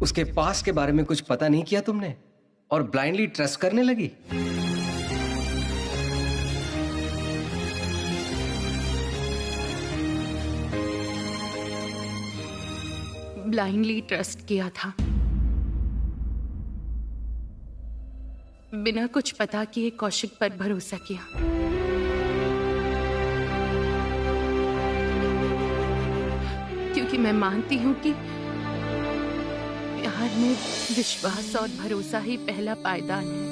उसके पास के बारे में कुछ पता नहीं किया तुमने और ब्लाइंडली ट्रस्ट करने लगी? ब्लाइंडली ट्रस्ट किया था, बिना कुछ पता किए कौशिक पर भरोसा किया। क्योंकि मैं मानती हूं कि प्यार में विश्वास और भरोसा ही पहला पायदान है।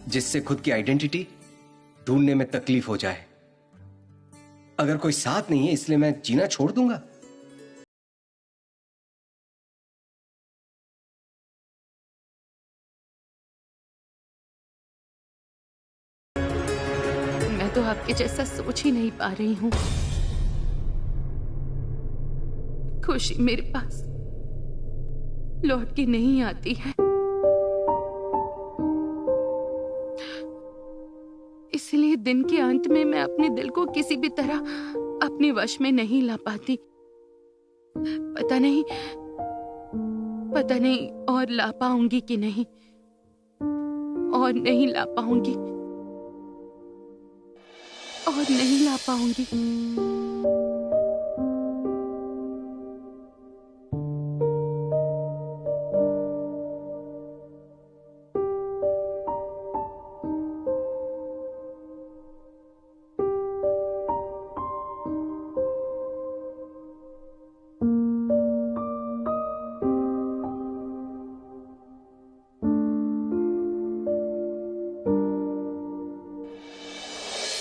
जिससे खुद की आइडेंटिटी ढूंढने में तकलीफ हो जाए। अगर कोई साथ नहीं है इसलिए मैं जीना छोड़ दूंगा? मैं तो आपके जैसा सोच ही नहीं पा रही हूँ। खुशी मेरे पास लौट के नहीं आती है, इसलिए दिन के अंत में मैं अपने दिल को किसी भी तरह अपने वश में नहीं ला पाती। पता नहीं और ला पाऊंगी कि नहीं, और नहीं ला पाऊंगी, और नहीं ला पाऊंगी।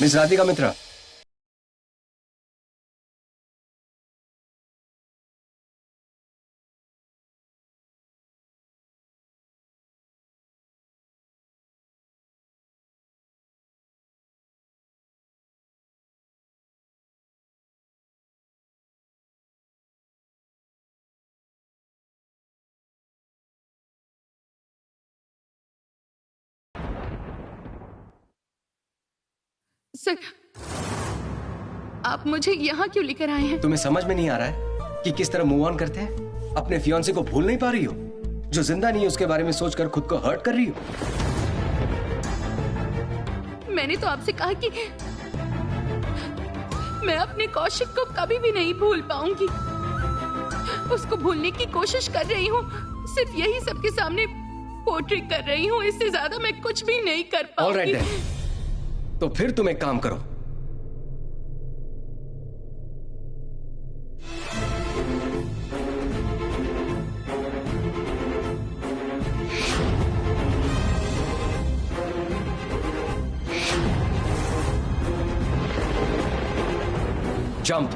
मिस राधिका मित्रा, सर, आप मुझे यहाँ क्यों लेकर आए हैं? तुम्हें समझ में नहीं आ रहा है कि किस तरह मूव ऑन करते हैं? अपने फियांसे को भूल नहीं पा रही हो? जो जिंदा नहीं है उसके बारे में सोचकर खुद को हर्ट कर रही हो? मैंने तो आपसे कहा कि मैं अपने कौशिक को कभी भी नहीं भूल पाऊंगी। उसको भूलने की कोशिश कर रही हूँ, सिर्फ यही सबके सामने पोर्ट्रे कर रही हूँ। इससे ज्यादा मैं कुछ भी नहीं कर पाऊंगी। ऑलराइट देन, तो फिर तुम एक काम करो, जंप।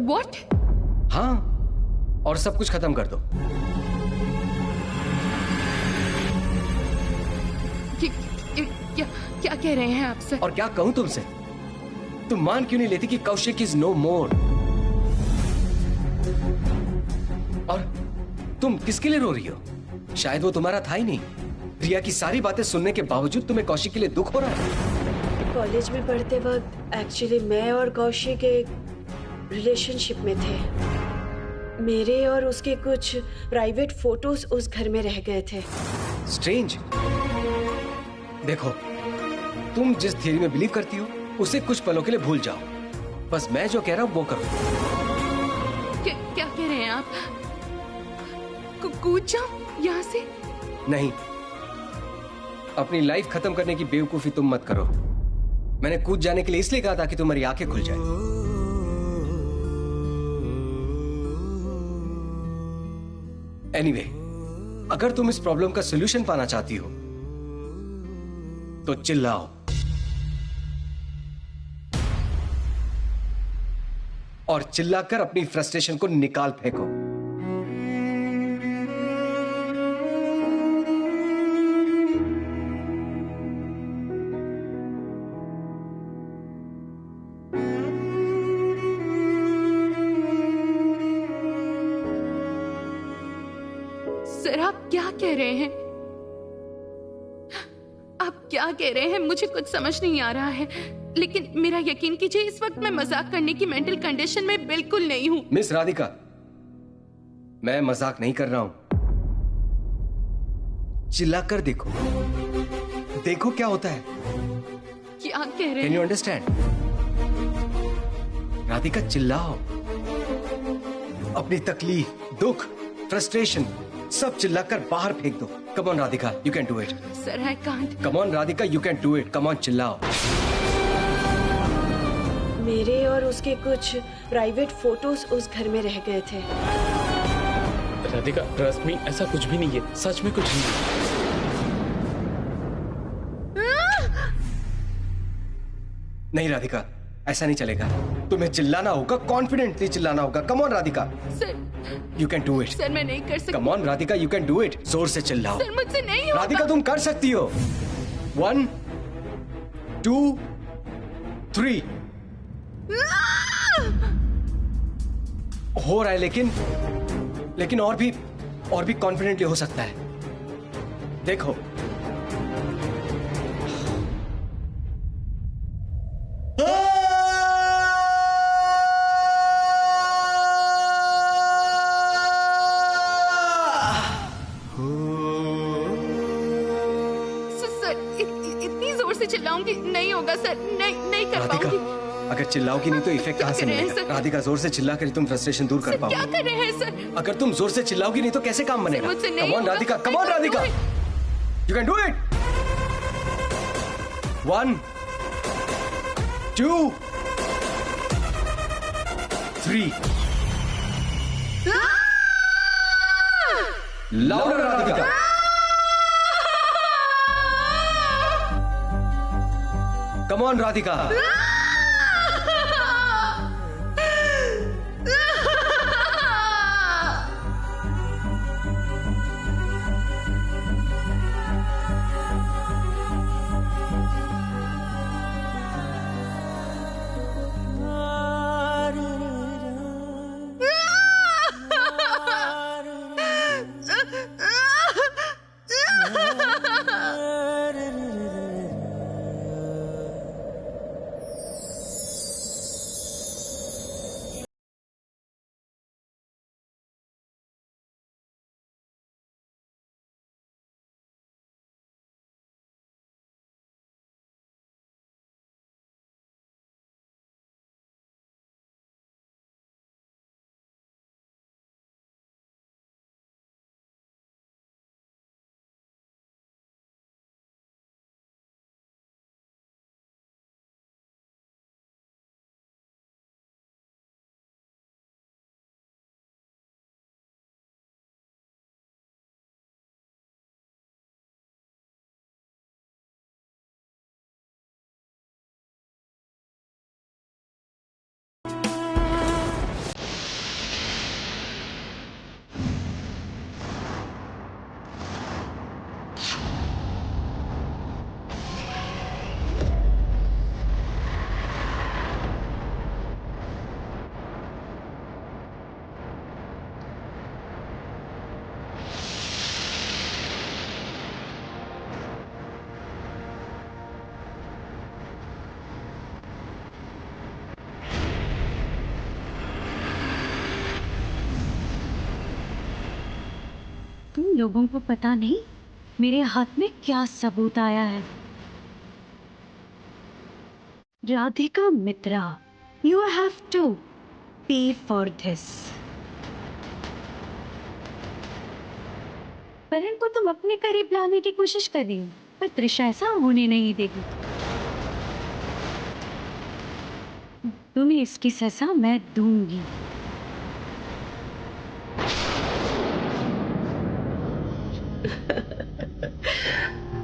What? हाँ, और सब कुछ खत्म कर दो। क्या क्या कह रहे हैं आप सर? और क्या कहूं तुमसे? तुम मान क्यों नहीं लेती कि कौशिक इज नो मोर? और तुम किसके लिए रो रही हो? शायद वो तुम्हारा था ही नहीं। रिया की सारी बातें सुनने के बावजूद तुम्हें कौशिक के लिए दुख हो रहा है। कॉलेज में पढ़ते वक्त एक्चुअली मैं और कौशिक एक रिलेशनशिप में थे। मेरे और उसके कुछ प्राइवेट फोटोज उस घर में रह गए थे। स्ट्रेंज। देखो, तुम जिस थियरी में बिलीव करती हो उसे कुछ पलों के लिए भूल जाओ। बस मैं जो कह रहा हूं वो करो। क्या कह रहे हैं आप? कूद जाओ यहाँ से? नहीं, अपनी लाइफ खत्म करने की बेवकूफी तुम मत करो। मैंने कूद जाने के लिए इसलिए कहा था कि तुम्हारी आंखें खुल जाए। एनीवे, अगर तुम इस प्रॉब्लम का सॉल्यूशन पाना चाहती हो तो चिल्लाओ और चिल्लाकर अपनी फ्रस्ट्रेशन को निकाल फेंको। सर, आप क्या कह रहे हैं? आप क्या कह रहे हैं? मुझे कुछ समझ नहीं आ रहा है। लेकिन मेरा यकीन कीजिए, इस वक्त मैं मजाक करने की मेंटल कंडीशन में बिल्कुल नहीं हूं। मिस राधिका, मैं मजाक नहीं कर रहा हूं। चिल्लाकर देखो, देखो क्या होता है। क्या कह रहे कैन यू हैं? अंडरस्टैंड? राधिका, चिल्लाओ। अपनी तकलीफ, दुख, फ्रस्ट्रेशन सब चिल्लाकर बाहर फेंक दो। Come on Radhika, you can do it. Sir, I can't. Come on Radhika, you can do it. Come on, चिल्लाओ। मेरे और उसके कुछ प्राइवेट फोटोज उस घर में रह गए थे। राधिका, ट्रस्ट मी, ऐसा कुछ भी नहीं है। सच में कुछ नहीं है। नहीं राधिका, ऐसा नहीं चलेगा। तुम्हें चिल्लाना होगा, कॉन्फिडेंटली चिल्लाना होगा। कम on Radhika, sir, you can do it. Sir, मैं नहीं कर सकती। कम on Radhika, you can do it. जोर से चिल्लाओ। सर, मुझसे नहीं होगा। राधिका, तुम कर सकती हो। 1 2 3। हो रहा है, लेकिन और भी कॉन्फिडेंटली हो सकता है। देखो, इतनी जोर से चिल्लाऊंगी नहीं होगा सर। नहीं कर राधिका, पाऊंगी। अगर चिल्लाओगी नहीं तो इफेक्ट कहां से क्या कर रहे हैं मिलेगा? सर? राधिका, जोर से चिल्ला कर तुम फ्रस्ट्रेशन दूर कर सर, क्या पाओगे। कर रहे हैं सर? अगर तुम जोर से चिल्लाओगी नहीं तो कैसे काम बनेगा? मुझसे नहीं कम ऑन होगा। Radhika, come on I can't do Radhika, it. You can do it. 1 2 3। Louder Radhika. Come on Radhika. तुम लोगों को पता नहीं मेरे हाथ में क्या सबूत आया है। राधिका मित्रा, यू हैव टू पे फॉर दिस। परन को तुम अपने करीब लाने की कोशिश कर रही हो, पर त्रिशा ऐसा होने नहीं देगी। तुम्हें इसकी सजा मैं दूंगी।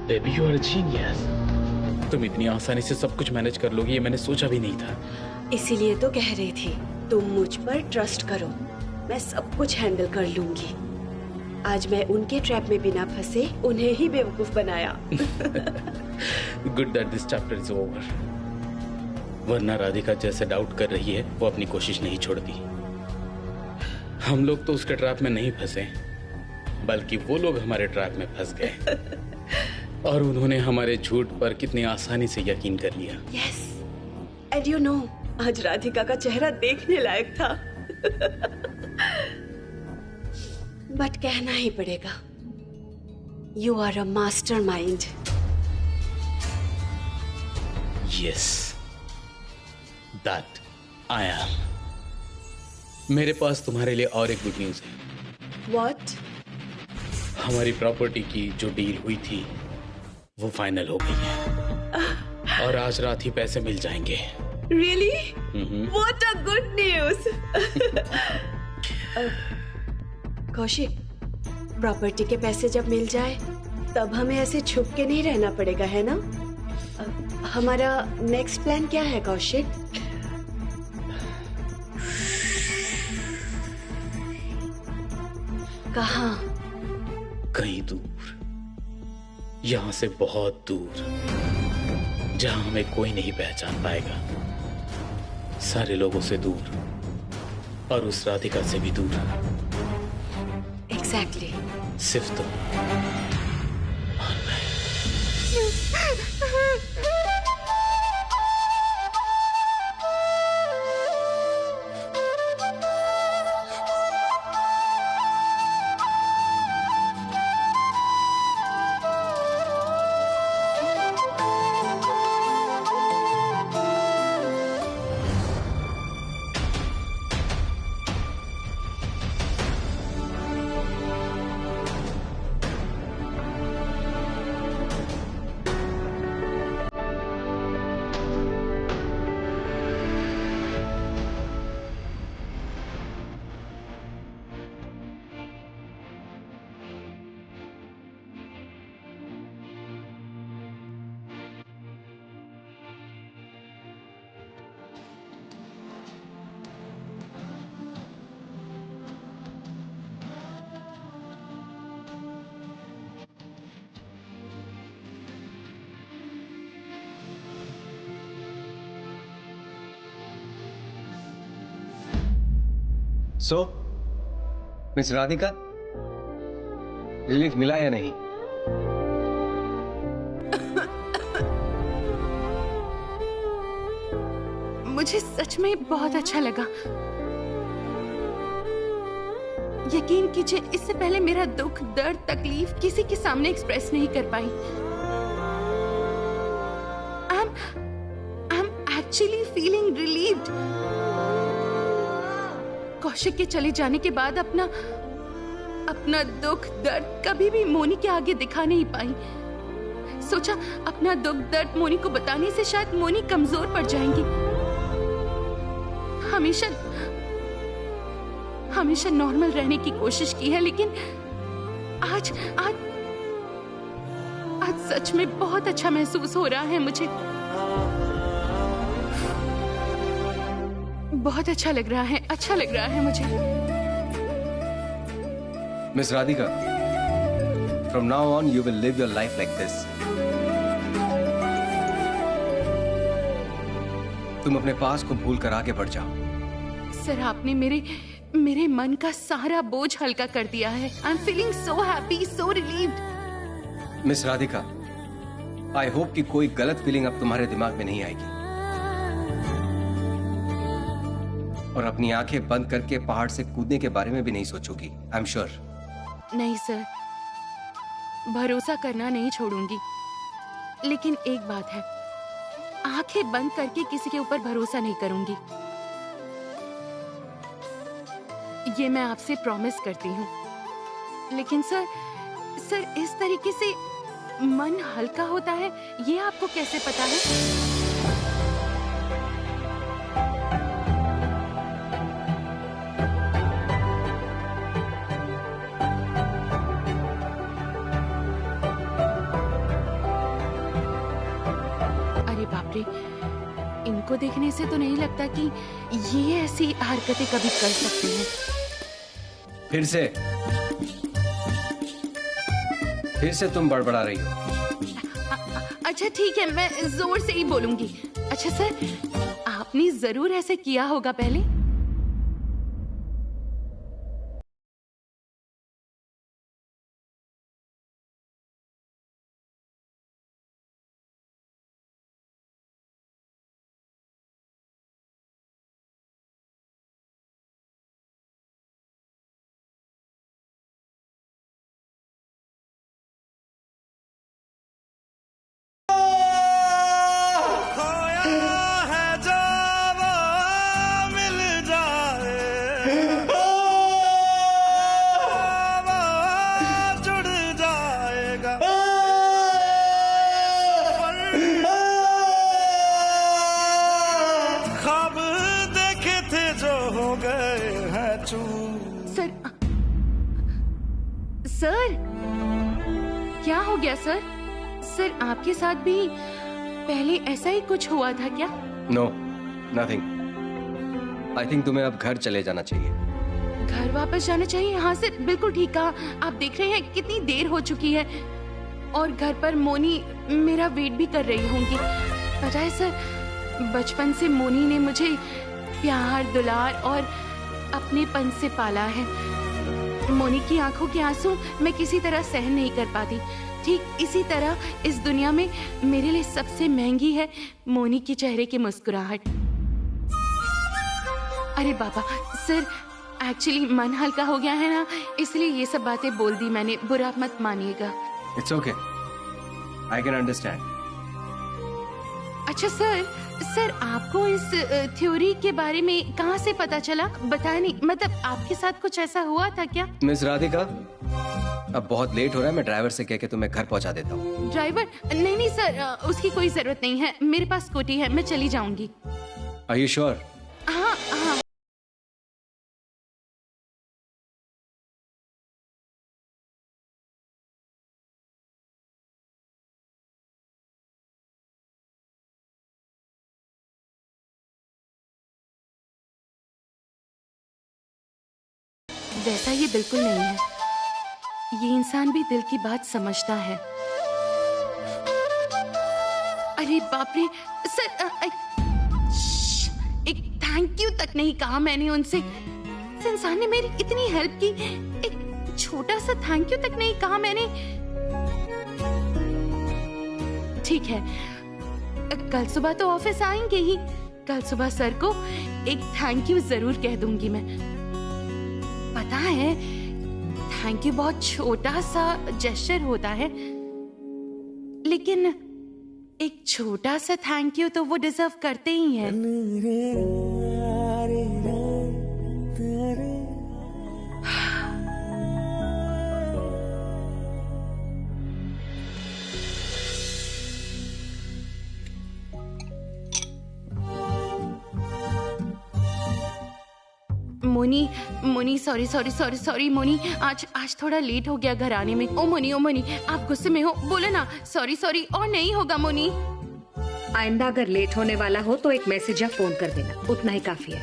Baby you are genius. तुम इतनी आसानी से सब कुछ मैनेज कर लोगी, ये मैंने सोचा भी नहीं था। इसीलिए तो कह रही थी तुम मुझ पर ट्रस्ट करो, मैं सब कुछ हैंडल कर लूंगी। आज मैं उनके ट्रैप में बिना फंसे उन्हें ही बेवकूफ बनाया। Good that this chapter is over. वरना राधिका जैसे डाउट कर रही है वो अपनी कोशिश नहीं छोड़ती। हम लोग तो उसके ट्रैप में नहीं फंसे, बल्कि वो लोग हमारे ट्रैप में फंस गए और उन्होंने हमारे झूठ पर कितनी आसानी से यकीन कर लिया। यस, एंड यू नो, आज राधिका का चेहरा देखने लायक था। बट कहना ही पड़ेगा, you are a master mind. Yes, that I am. मेरे पास तुम्हारे लिए और एक गुड न्यूज है। व्हाट? हमारी प्रॉपर्टी की जो डील हुई थी वो फाइनल हो गई है और आज रात ही पैसे मिल जाएंगे। Really? What a good news. Kaushik, property के पैसे जब मिल जाए तब हमें ऐसे छुप के नहीं रहना पड़ेगा, है ना? हमारा नेक्स्ट प्लान क्या है कौशिक? कहाँ? कहीं दूर, यहां से बहुत दूर, जहां हमें कोई नहीं पहचान पाएगा। सारे लोगों से दूर और उस राधिका से भी दूर। एग्जैक्टली। सिर्फ तुम और मैं। सो मिस राधिका, रिलीफ मिला या नहीं? मुझे सच में बहुत अच्छा लगा। यकीन कीजिए, इससे पहले मेरा दुख, दर्द, तकलीफ किसी के सामने एक्सप्रेस नहीं कर पाई। I'm actually feeling relieved। Kaushik के चले जाने के बाद अपना दुख, दर्द कभी भी मोनी के आगे दिखा नहीं पाई। सोचा अपना दुख, दर्द मोनी को बताने से शायद मोनी कमजोर पड़ जाएंगी। हमेशा नॉर्मल रहने की कोशिश की है, लेकिन आज सच में बहुत अच्छा महसूस हो रहा है मुझे। बहुत अच्छा लग रहा है मुझे। Miss Radhika, from now on you will live your life like this. तुम अपने पास को भूल कर आगे बढ़ जाओ। सर, आपने मेरे मन का सारा बोझ हल्का कर दिया है। I am feeling so happy, so relieved. Miss Radhika, I hope कि कोई गलत फीलिंग अब तुम्हारे दिमाग में नहीं आएगी और अपनी आंखें बंद करके पहाड़ से कूदने के बारे में भी नहीं सोचोगी। आई एम श्योर नहीं सर, भरोसा करना नहीं छोड़ूंगी। लेकिन एक बात है, आंखें बंद करके किसी के ऊपर भरोसा नहीं करूंगी। ये मैं आपसे प्रॉमिस करती हूँ। लेकिन सर इस तरीके से मन हल्का होता है, ये आपको कैसे पता है? अरे बाप रे, इनको देखने से तो नहीं लगता कि ये ऐसी हरकतें कभी कर सकते हैं। फिर से तुम बड़बड़ा रही हो। अच्छा ठीक है, मैं जोर से ही बोलूंगी। अच्छा सर, आपने जरूर ऐसे किया होगा पहले। सर क्या हो गया सर? सर आपके साथ भी पहले ऐसा ही कुछ हुआ था क्या? No, nothing. आई थिंक तुम्हें अब घर चले जाना चाहिए। घर वापस जाना चाहिए? हाँ सर, बिल्कुल ठीक कहा। आप देख रहे हैं कितनी देर हो चुकी है और घर पर मोनी मेरा वेट भी कर रही होंगी। पता है सर, बचपन से मोनी ने मुझे प्यार, दुलार और अपनेपन से पाला है। मोनी की आंखों के आंसू मैं किसी तरह सहन नहीं कर पाती। ठीक इसी तरह इस दुनिया में मेरे लिए सबसे महंगी है मोनी के चेहरे की मुस्कुराहट। अरे बाबा, सर एक्चुअली मन हल्का हो गया है ना, इसलिए ये सब बातें बोल दी मैंने, बुरा मत मानिएगा। It's okay, I can understand. अच्छा सर आपको इस थ्योरी के बारे में कहाँ से पता चला? बताया नहीं, मतलब आपके साथ कुछ ऐसा हुआ था क्या? मिस राधिका, अब बहुत लेट हो रहा है, मैं ड्राइवर से कह के तुम्हें घर पहुंचा देता हूँ। ड्राइवर? नहीं सर, उसकी कोई जरूरत नहीं है, मेरे पास स्कूटी है, मैं चली जाऊंगी। Are you sure? हाँ हाँ। वैसा ये बिल्कुल नहीं है, ये इंसान भी दिल की बात समझता है। अरे बाप रे सर, एक थैंक यू तक नहीं कहा मैंने उनसे। इस इंसान ने मेरी इतनी हेल्प की, एक छोटा सा थैंक यू तक नहीं कहा मैंने। ठीक है, कल सुबह तो ऑफिस आएंगे ही, कल सुबह सर को एक थैंक यू जरूर कह दूंगी मैं। पता है, थैंक यू बहुत छोटा सा जेस्चर होता है, लेकिन एक छोटा सा थैंक यू तो वो डिजर्व करते ही हैं। मोनी सॉरी मोनी, आज थोड़ा लेट हो गया घर आने में। ओ मोनी आप गुस्से में हो? बोलो ना सॉरी और नहीं होगा मोनी। आइंदा अगर लेट होने वाला हो तो एक मैसेज या फोन कर देना, उतना ही काफी है।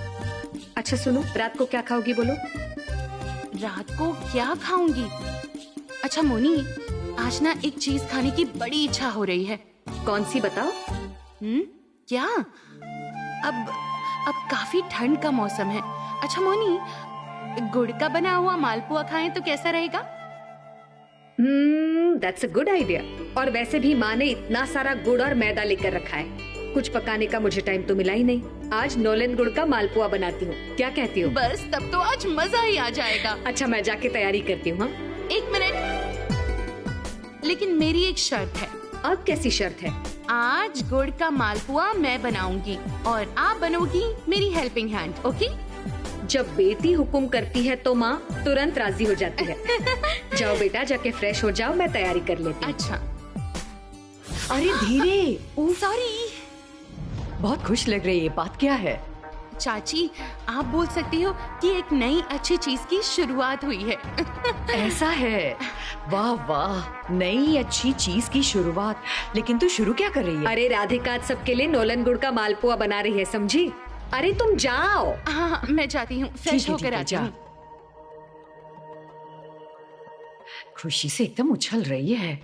अच्छा सुनो, रात को क्या खाओगी बोलो? रात को क्या खाऊंगी? अच्छा मोनी, आज ना एक चीज खाने की बड़ी इच्छा हो रही है। कौन सी बताओ? क्या? अब काफी ठंड का मौसम है। अच्छा मोनी, गुड़ का बना हुआ मालपुआ खाएं तो कैसा रहेगा? That's a good idea. और वैसे भी माँ ने इतना सारा गुड़ और मैदा लेकर रखा है, कुछ पकाने का मुझे टाइम तो मिला ही नहीं। आज नौलन गुड़ का मालपुआ बनाती हूँ, क्या कहती हो? बस तब तो आज मजा ही आ जाएगा। अच्छा मैं जाके तैयारी करती हूँ। हाँ एक मिनट, लेकिन मेरी एक शर्त है। अब कैसी शर्त है? आज गुड़ का मालपुआ मैं बनाऊंगी और आप बनोगी मेरी हेल्पिंग हैंड, ओके? जब बेटी हुक्म करती है तो माँ तुरंत राजी हो जाती है। जाओ बेटा, जाके फ्रेश हो जाओ, मैं तैयारी कर लेती हूँ। अच्छा। अरे धीरे, सॉरी। बहुत खुश लग रही है, बात क्या है? चाची, आप बोल सकती हो कि एक नई अच्छी चीज की शुरुआत हुई है। ऐसा है? वाह वाह, नई अच्छी चीज की शुरुआत। लेकिन तू शुरू क्या कर रही है? अरे राधिका आज सबके लिए नोलन गुड़ का मालपुआ बना रही है, समझी? अरे तुम जाओ। हाँ, मैं जाती हूँ, फ्रेश होकर आती हूँ। खुशी से एकदम उछल रही है।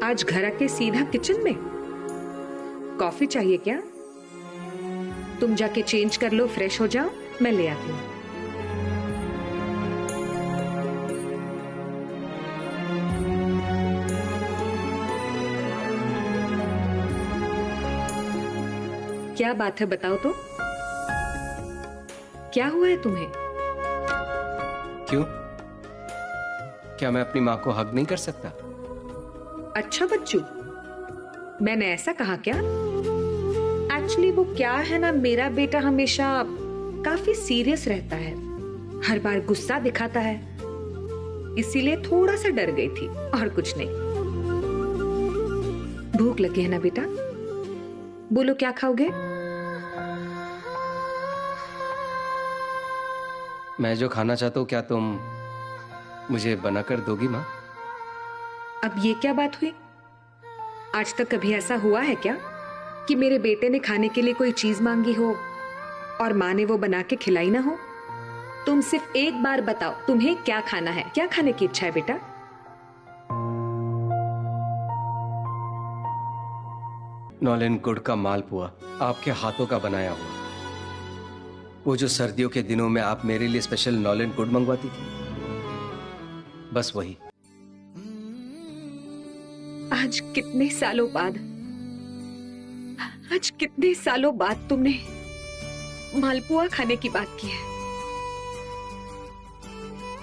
आज घर आके सीधा किचन में? कॉफी चाहिए क्या? तुम जाके चेंज कर लो, फ्रेश हो जाओ, मैं ले आती हूँ। क्या बात है, बताओ तो। क्या हुआ है तुम्हें? क्यों? क्या मैं अपनी माँ को हग नहीं कर सकता? अच्छा बच्चू, मैंने ऐसा कहा क्या? एक्चुअली वो क्या है ना, मेरा बेटा हमेशा काफी सीरियस रहता है, हर बार गुस्सा दिखाता है, इसीलिए थोड़ा सा डर गई थी, और कुछ नहीं। भूख लगी है ना बेटा? बोलो क्या खाओगे? मैं जो खाना चाहता हूँ क्या तुम मुझे बनाकर दोगी माँ? अब ये क्या बात हुई? आज तक कभी ऐसा हुआ है क्या कि मेरे बेटे ने खाने के लिए कोई चीज मांगी हो और माँ ने वो बना के खिलाई ना हो? तुम सिर्फ एक बार बताओ, तुम्हें क्या खाना है? क्या खाने की इच्छा है बेटा? नॉलेन गुड़ का मालपुआ, आपके हाथों का बनाया हुआ। वो जो सर्दियों के दिनों में आप मेरे लिए स्पेशल नॉलेन गुड़ मंगवाती थी, बस वही। आज कितने सालों बाद तुमने मालपुआ खाने की बात की है।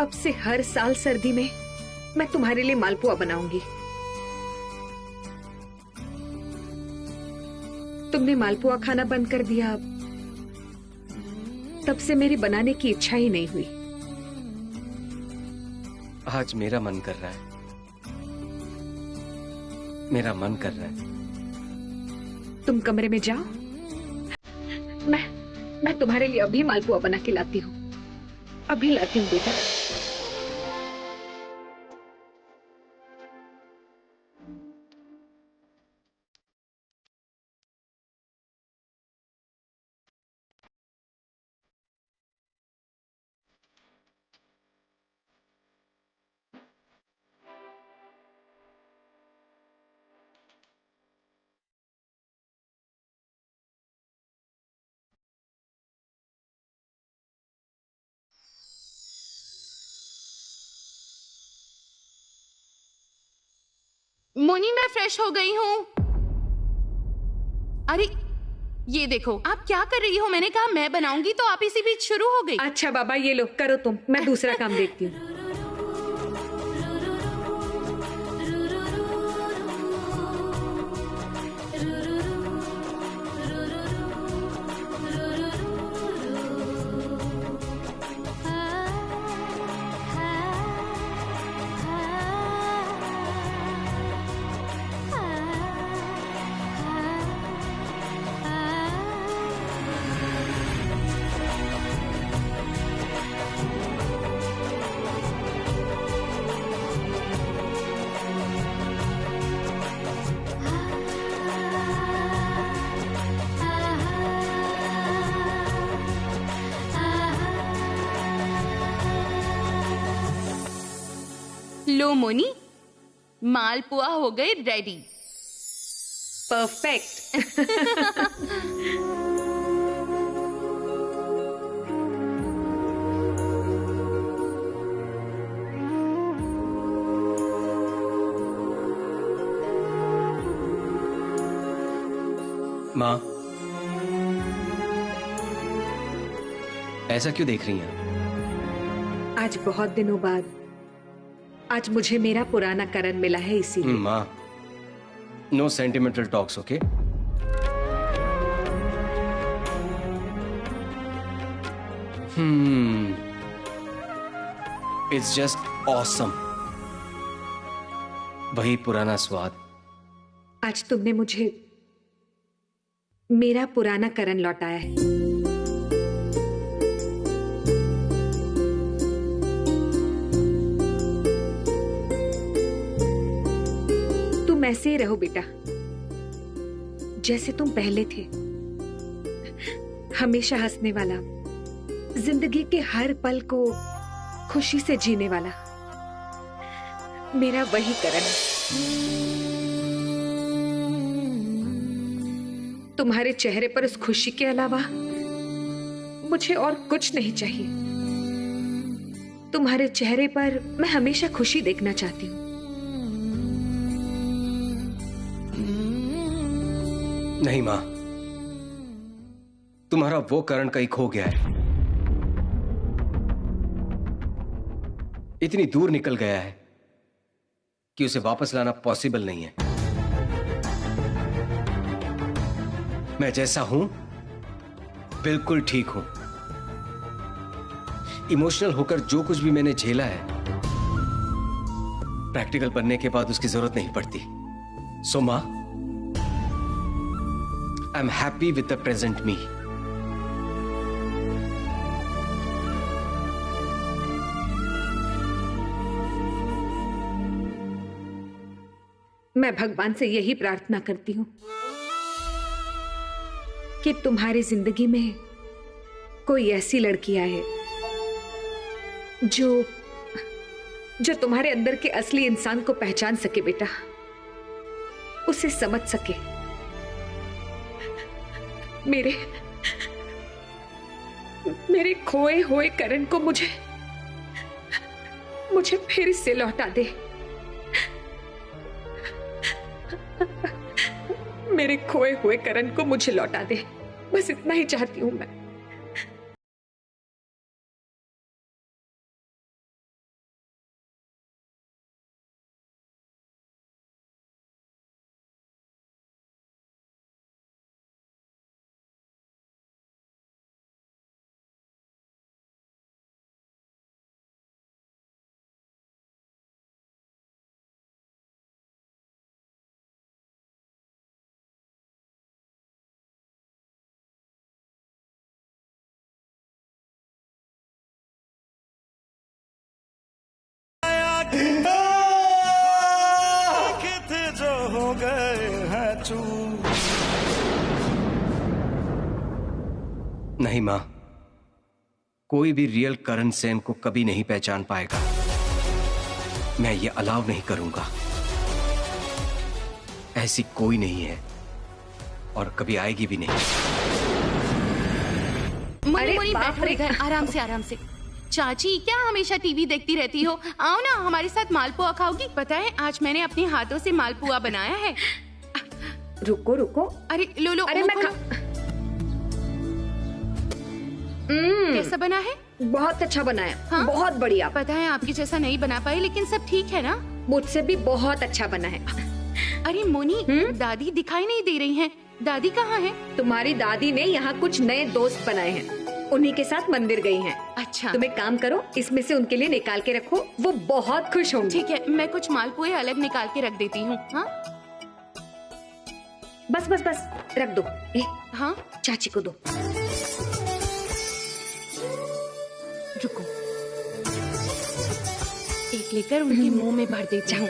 अब से हर साल सर्दी में मैं तुम्हारे लिए मालपुआ बनाऊंगी। तुमने मालपुआ खाना बंद कर दिया, अब तब से मेरी बनाने की इच्छा ही नहीं हुई। आज मेरा मन कर रहा है, मेरा मन कर रहा है। तुम कमरे में जाओ, मैं तुम्हारे लिए अभी मालपुआ बना के लाती हूँ। अभी लाती हूँ बेटा। मोनी, मैं फ्रेश हो गई हूँ। अरे ये देखो, आप क्या कर रही हो? मैंने कहा मैं बनाऊंगी तो आप इसी बीच शुरू हो गई। अच्छा बाबा, ये लो, करो तुम, मैं दूसरा काम देखती हूँ। लो मोनी, मालपुआ हो गए रेडी। परफेक्ट। माँ, ऐसा क्यों देख रही हैं? आज बहुत दिनों बाद आज मुझे मेरा पुराना करण मिला है, इसीलिए। माँ, no sentimental talks, okay? It's just awesome. वही पुराना स्वाद। आज तुमने मुझे मेरा पुराना करण लौटाया है। तुम ऐसे ही रहो बेटा, जैसे तुम पहले थे। हमेशा हंसने वाला, जिंदगी के हर पल को खुशी से जीने वाला मेरा वही करण है। तुम्हारे चेहरे पर उस खुशी के अलावा मुझे और कुछ नहीं चाहिए। तुम्हारे चेहरे पर मैं हमेशा खुशी देखना चाहती हूँ। नहीं माँ, तुम्हारा वो करण कहीं खो गया है, इतनी दूर निकल गया है कि उसे वापस लाना पॉसिबल नहीं है। मैं जैसा हूं बिल्कुल ठीक हूं। इमोशनल होकर जो कुछ भी मैंने झेला है, प्रैक्टिकल बनने के बाद उसकी जरूरत नहीं पड़ती। सो मां, I am happy with the present me. मैं भगवान से यही प्रार्थना करती हूँ कि तुम्हारी जिंदगी में कोई ऐसी लड़की आए जो तुम्हारे अंदर के असली इंसान को पहचान सके बेटा, उसे समझ सके। मेरे खोए हुए करण को मुझे फिर से लौटा दे। मेरे खोए हुए करण को मुझे लौटा दे, बस इतना ही चाहती हूं मैं। नहीं मां, कोई भी रियल करण सेन को कभी नहीं पहचान पाएगा। मैं ये अलाउ नहीं करूंगा। ऐसी कोई नहीं है और कभी आएगी भी नहीं। मोनी बैठो इधर, आराम से आराम से। चाची, क्या हमेशा टीवी देखती रहती हो? आओ ना, हमारे साथ मालपुआ खाओगी? पता है आज मैंने अपने हाथों से मालपुआ बनाया है। रुको रुको। अरे लो अरे मैं कैसा बना है? बहुत अच्छा बना है। हाँ? बहुत बढ़िया। पता है आपकी जैसा नहीं बना पाए, लेकिन सब ठीक है ना? मुझसे भी बहुत अच्छा बना है। अरे मोनी, दादी दिखाई नहीं दे रही हैं। दादी कहाँ है? तुम्हारी दादी ने यहाँ कुछ नए दोस्त बनाए हैं, उन्हीं के साथ मंदिर गई हैं। अच्छा, तुम एक काम करो, इसमें से उनके लिए निकाल के रखो, वो बहुत खुश होंगी। ठीक है, मैं कुछ मालपुए अलग निकाल के रख देती हूँ। हाँ बस बस बस, रख दो। हाँ चाची को दो। रुको, एक लेकर उनके मुंह में भर देती हूँ।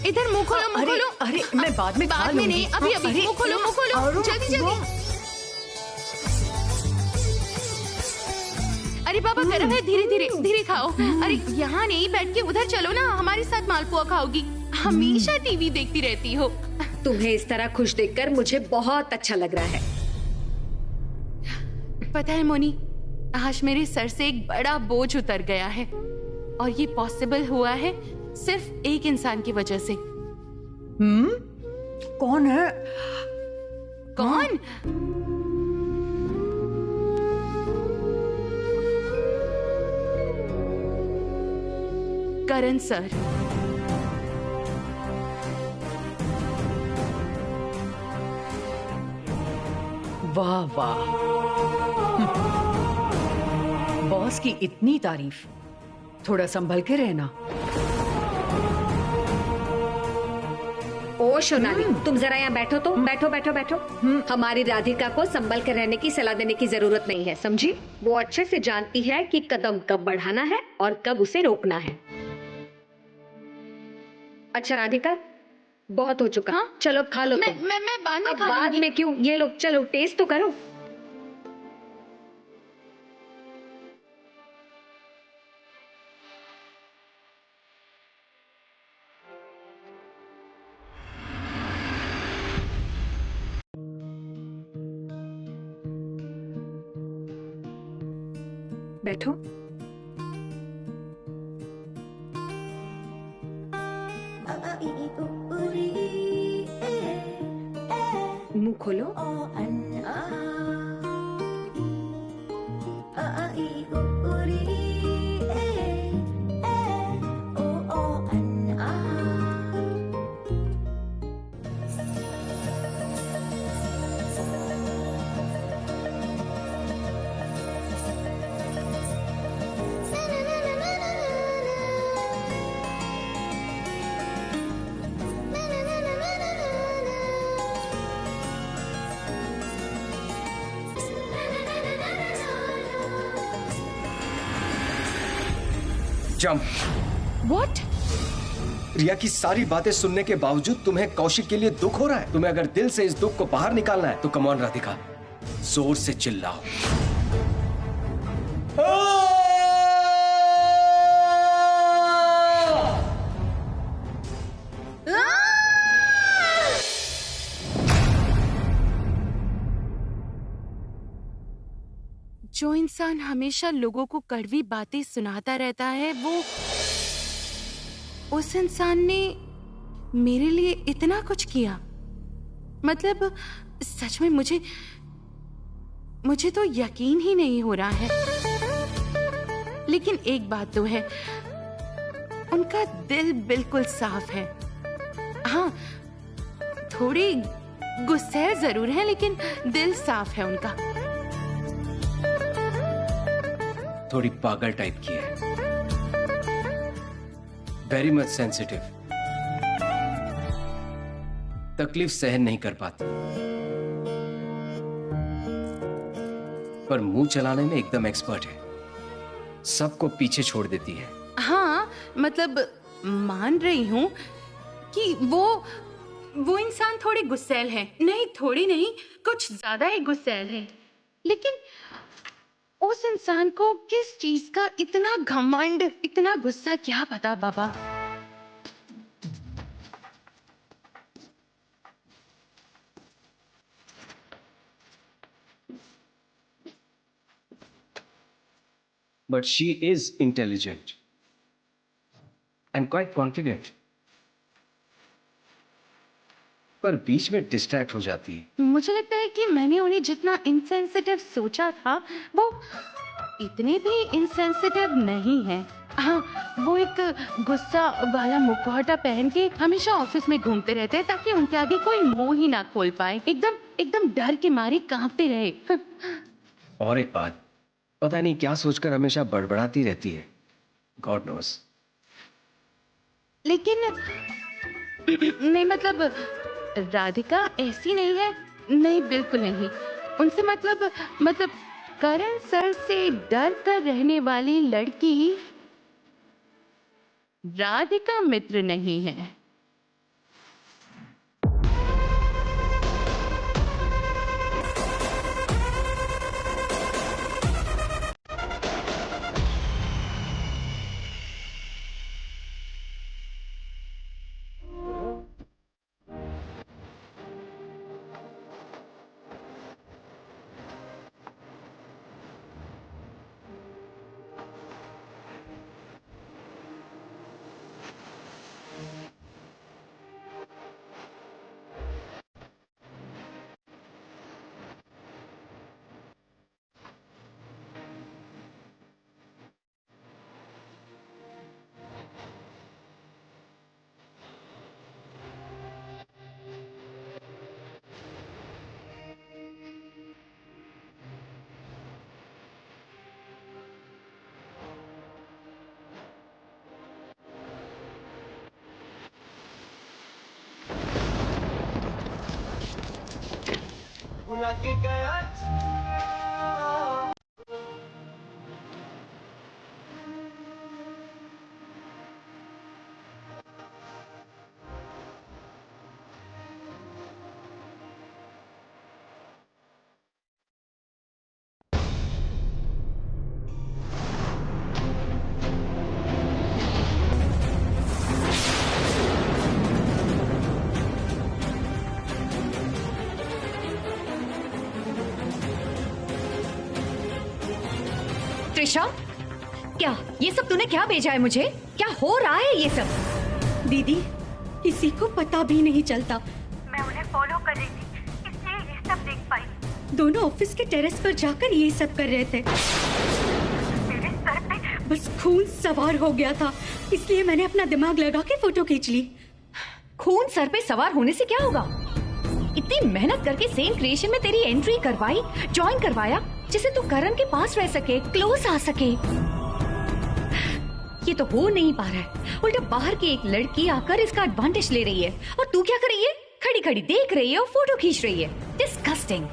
इधर मुंह खोलो, मुंह खोलो। अरे मैं बाद में नहीं, अभी मुंह खोलो, मुंह खोलो, जल्दी जल्दी। बाबा गरम है, धीरे धीरे धीरे खाओ। अरे यहाँ नहीं, बैठ के उधर चलो ना, हमारे साथ मालपुआ खाओगी। हमेशा टीवी देखती रहती हो। तुम्हें इस तरह खुश देखकर मुझे बहुत अच्छा लग रहा है। पता है मोनी, आज मेरे सर से एक बड़ा बोझ उतर गया है, और ये पॉसिबल हुआ है सिर्फ एक इंसान की वजह से। कौन है? कौन? करण सर। वाह वाह, बॉस की इतनी तारीफ, थोड़ा संभल के रहना। ओ सोनाली, तुम जरा यहाँ बैठो तो, बैठो बैठो बैठो। हमारी राधिका को संभल कर रहने की सलाह देने की जरूरत नहीं है, समझी? वो अच्छे से जानती है कि कदम कब बढ़ाना है और कब उसे रोकना है। अच्छा राधिका, बहुत हो चुका। हाँ? चलो अब खा लो। मैं बाद में खा बाद लूंगी। में क्यों, ये लो, चलो टेस्ट तो करो। बैठो। मुंह खोलो। जंप। What? रिया की सारी बातें सुनने के बावजूद तुम्हें कौशिक के लिए दुख हो रहा है। तुम्हें अगर दिल से इस दुख को बाहर निकालना है तो कम ऑन राधिका, जोर से चिल्लाओ। जो इंसान हमेशा लोगों को कड़वी बातें सुनाता रहता है, वो उस इंसान ने मेरे लिए इतना कुछ किया। मतलब सच में मुझे तो यकीन ही नहीं हो रहा है। लेकिन एक बात तो है, उनका दिल बिल्कुल साफ है। हाँ, थोड़ी गुस्सैल जरूर है, लेकिन दिल साफ है उनका। थोड़ी पागल टाइप की है, वेरी मच सेंसिटिव, तकलीफ सहन नहीं कर पाती, पर मुंह चलाने में एकदम एक्सपर्ट है, सबको पीछे छोड़ देती है। हाँ, मतलब मान रही हूँ कि वो इंसान थोड़ी गुस्सैल है। नहीं, थोड़ी नहीं, कुछ ज्यादा ही गुस्सैल है। लेकिन उस इंसान को किस चीज का इतना घमंड, इतना गुस्सा, क्या पता बाबा। But she is intelligent and quite confident. पर बीच में डिस्ट्रैक्ट हो जाती है। मुझे लगता है कि मैंने उन्हें जितना इनसेंसिटिव सोचा था, वो इतने भी इनसेंसिटिव नहीं है। हाँ, वो एक गुस्सा वाला मुखौटा पहन के हमेशा ऑफिस में घूमते रहते हैं, ताकि उनके आगे कोई मुंह ही ना खोल पाए। एकदम डर के मारे कांपते रहे। और एक बात, पता नहीं क्या सोचकर हमेशा बड़बड़ाती रहती है। God knows. लेकिन नहीं, मतलब राधिका ऐसी नहीं है। नहीं, बिल्कुल नहीं। उनसे मतलब करण सर से डर कर रहने वाली लड़की राधिका मित्र नहीं है। भुला के गया। त्रिशा, क्या ये सब तूने क्या भेजा है मुझे? क्या हो रहा है ये सब? दीदी, किसी को पता भी नहीं चलता। मैं उन्हें फॉलो कर रही थी, इसलिए ये सब देख पाई। दोनों ऑफिस के टेरेस पर जाकर ये सब कर रहे थे। मेरे सर पे बस खून सवार हो गया था, इसलिए मैंने अपना दिमाग लगा के फोटो खींच ली। खून सर पे सवार होने से क्या होगा? इतनी मेहनत करके सेम क्रिएशन में तेरी एंट्री करवाई, ज्वाइन करवाया, जिससे तू करण के पास रह सके, क्लोज आ सके। ये तो हो नहीं पा रहा है। उल्टा बाहर की एक लड़की आकर इसका एडवांटेज ले रही है, और तू क्या कर रही है? खड़ी खड़ी देख रही है और फोटो खींच रही है। डिस्गस्टिंग।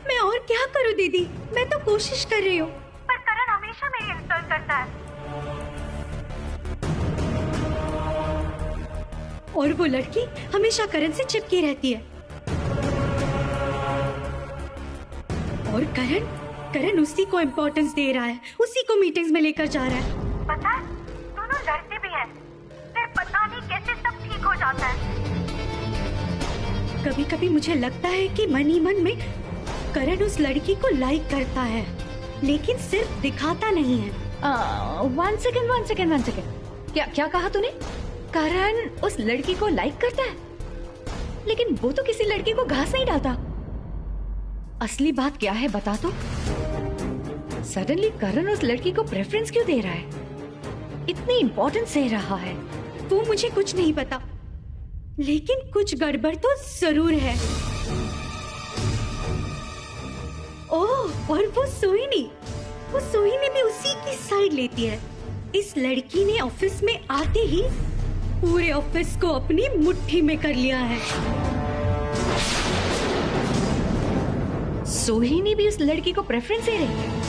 मैं और क्या करूं दीदी, मैं तो कोशिश कर रही हूँ। पर करण हमेशा मेरी इंसल्ट करता है। और वो लड़की हमेशा करण से चिपकी रहती है। और करण उसी को इम्पोर्टेंस दे रहा है, उसी को मीटिंग्स में लेकर जा रहा है। पता है, दोनों लड़ते भी हैं, फिर पता नहीं कैसे सब ठीक हो जाता है। कभी कभी मुझे लगता है कि मन ही मन में करण उस लड़की को लाइक करता है, लेकिन सिर्फ दिखाता नहीं है। One second. क्या कहा तूने? करण उस लड़की को लाइक करता है, लेकिन वो तो किसी लड़की को घास नहीं डालता। असली बात क्या है बता तो? सडनली करण उस लड़की को प्रेफरेंस क्यों दे रहा है? इतनी इम्पोर्टेंस दे रहा है? वो मुझे कुछ नहीं पता, लेकिन कुछ गड़बड़ तो जरूर है। ओह, और वो सोहिनी भी उसी की साइड लेती है। इस लड़की ने ऑफिस में आते ही पूरे ऑफिस को अपनी मुट्ठी में कर लिया है। सोहिनी भी उस लड़की को प्रेफरेंस दे रही है।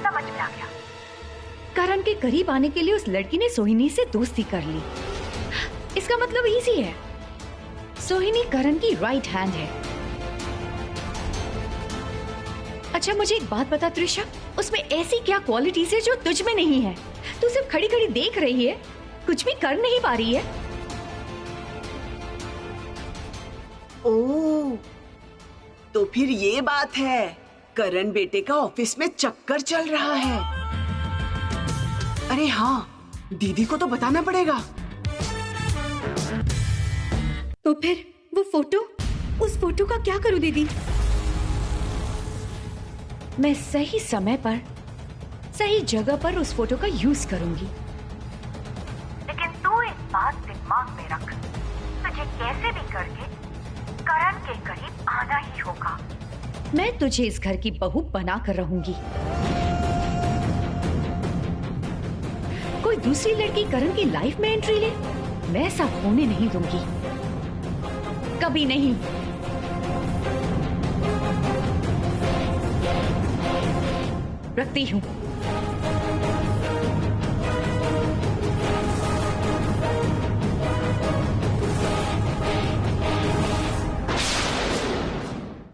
समझ में आ गया। करण के करीब आने के लिए उस लड़की ने सोहिनी से दोस्ती कर ली। इसका मतलब इजी है, सोहिनी करण की राइट हैंड है। अच्छा मुझे एक बात बता त्रिशा, उसमें ऐसी क्या क्वालिटीज है जो तुझ में नहीं है? तू सिर्फ खड़ी खड़ी देख रही है, कुछ भी कर नहीं पा रही है। ओह, तो फिर ये बात है, करण बेटे का ऑफिस में चक्कर चल रहा है। अरे हाँ, दीदी को तो बताना पड़ेगा। तो फिर वो फोटो, उस फोटो का क्या करूं दीदी? मैं सही समय पर सही जगह पर उस फोटो का यूज करूंगी। लेकिन तू एक बात दिमाग में रख, तुझे कैसे भी करके करण के करीब आना ही होगा। मैं तुझे इस घर की बहू बना कर रहूंगी। कोई दूसरी लड़की करण की लाइफ में एंट्री ले, मैं ऐसा होने नहीं दूंगी, कभी नहीं। रखती हूँ।